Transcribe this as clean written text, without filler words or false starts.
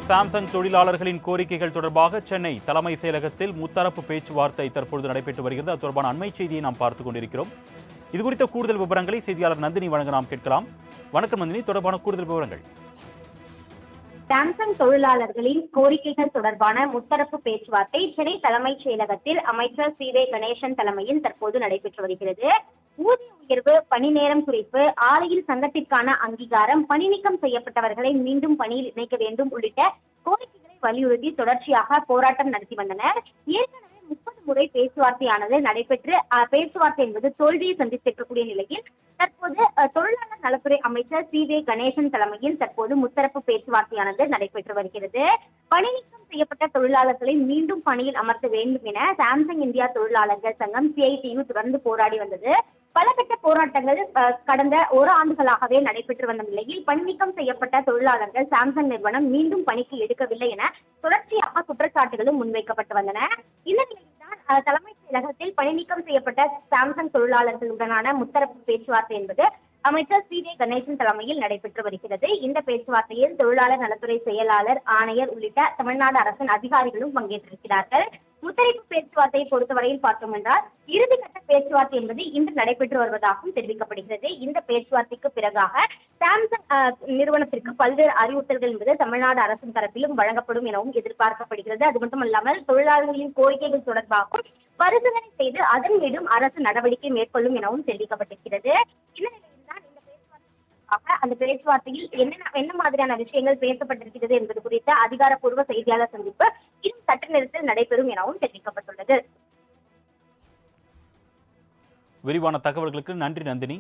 Samsung தொழிலாளர்களின் கோரிக்கைகள் தொடர்பாக சென்னை தலைமை செயலகத்தில் முத்தரப்பு பேச்சுவார்த்தை தற்பொழுது நடைபெற்று வருகிறது. அது தொடர்பான அண்மை செய்தியை நாம் பார்த்துக் கொண்டிருக்கிறோம். இதுகுறித்த கூடுதல் விவரங்களை செய்தியாளர் நந்தினி வழங்க நாம் கேட்கலாம். வணக்கம் நந்தினி, தொடர்பான கூடுதல் விவரங்கள். சாம்சங் தொழிலாளர்களின் கோரிக்கைகள் தொடர்பான முத்தரப்பு பேச்சுவார்த்தை சென்னை தலைமைச் செயலகத்தில் அமைச்சர் சி வே கணேசன் தலைமையில் தற்போது நடைபெற்று வருகிறது. ஊதிய உயர்வு, பணி நேரம் குறைப்பு, ஆலையில் சங்கத்திற்கான அங்கீகாரம், பணி நீக்கம் செய்யப்பட்டவர்களை மீண்டும் பணியில் இணைக்க வேண்டும் உள்ளிட்ட கோரிக்கைகளை வலியுறுத்தி தொடர்ச்சியாக போராட்டம் நடத்தி வந்தனர். ஏற்கனவே 30 முறை பேச்சுவார்த்தையானது நடைபெற்று பேச்சுவார்த்தை என்பது தோல்வியை சந்தித்திருக்கக்கூடிய நிலையில் தற்போது தொழிலாளர் நலத்துறை அமைச்சர் சி வே கணேசன் தலைமையில் தற்போது முத்தரப்பு பேச்சுவார்த்தையானது நடைபெற்று வருகிறது. பணி நீக்கம் செய்யப்பட்ட தொழிலாளர்களை மீண்டும் பணியில் அமர்த்த வேண்டும் என சாம்சங் இந்தியா தொழிலாளர்கள் சங்கம் CITU தொடர்ந்து போராடி வந்தது. பல கட்ட போராட்டங்கள் கடந்த ஒரு ஆண்டுகளாகவே நடைபெற்று வந்த நிலையில் பணி நீக்கம் செய்யப்பட்ட தொழிலாளர்கள் சாம்சங் நிறுவனம் மீண்டும் பணிக்கு எடுக்கவில்லை என தொடர்ச்சியாக குற்றச்சாட்டுகளும் முன்வைக்கப்பட்டு வந்தன. இந்த நிலையில்தான் தலைமைச் செயலகத்தில் பணி நீக்கம் செய்யப்பட்ட சாம்சங் தொழிலாளர்களுடனான முத்தரப்பு பேச்சுவார்த்தை என்பது அமைச்சர் சி வே கணேசன் தலைமையில் நடைபெற்று வருகிறது. இந்த பேச்சுவார்த்தையில் தொழிலாளர் நலத்துறை செயலாளர், ஆணையர் உள்ளிட்ட தமிழ்நாடு அரசின் அதிகாரிகளும் பங்கேற்றிருக்கிறார்கள். முத்தரப்பு பேச்சுவார்த்தையை பொறுத்தவரையில் பார்த்தோம் என்றால் இறுதிக்கட்ட பேச்சுவார்த்தை என்பது இன்று நடைபெற்று வருவதாகவும் தெரிவிக்கப்படுகிறது. இந்த பேச்சுவார்த்தைக்கு பிறகாக சாம்சங் நிறுவனத்திற்கு பல்வேறு அறிவுறுத்தல்கள் என்பது தமிழ்நாடு அரசின் தரப்பிலும் வழங்கப்படும் எனவும் எதிர்பார்க்கப்படுகிறது. அது மட்டுமல்லாமல் தொழிலாளர்களின் கோரிக்கைகள் தொடர்பாகவும் பரிசீலனை செய்து அதன் மீதும் அரசு நடவடிக்கை மேற்கொள்ளும் எனவும் தெரிவிக்கப்பட்டிருக்கிறது. இந்த நிலையில்தான் இந்த பேச்சுவார்த்தை அந்த பேச்சுவார்த்தையில் என்ன மாதிரியான விஷயங்கள் பேசப்பட்டிருக்கிறது என்பது குறித்த அதிகாரப்பூர்வ செய்தியாளர் சந்திப்பு இன்னும் சற்று நேரத்தில் நடைபெறும் எனவும் தெரிவிக்கப்பட்டுள்ளது. விரிவான தகவல்களுக்கு நன்றி நந்தினி.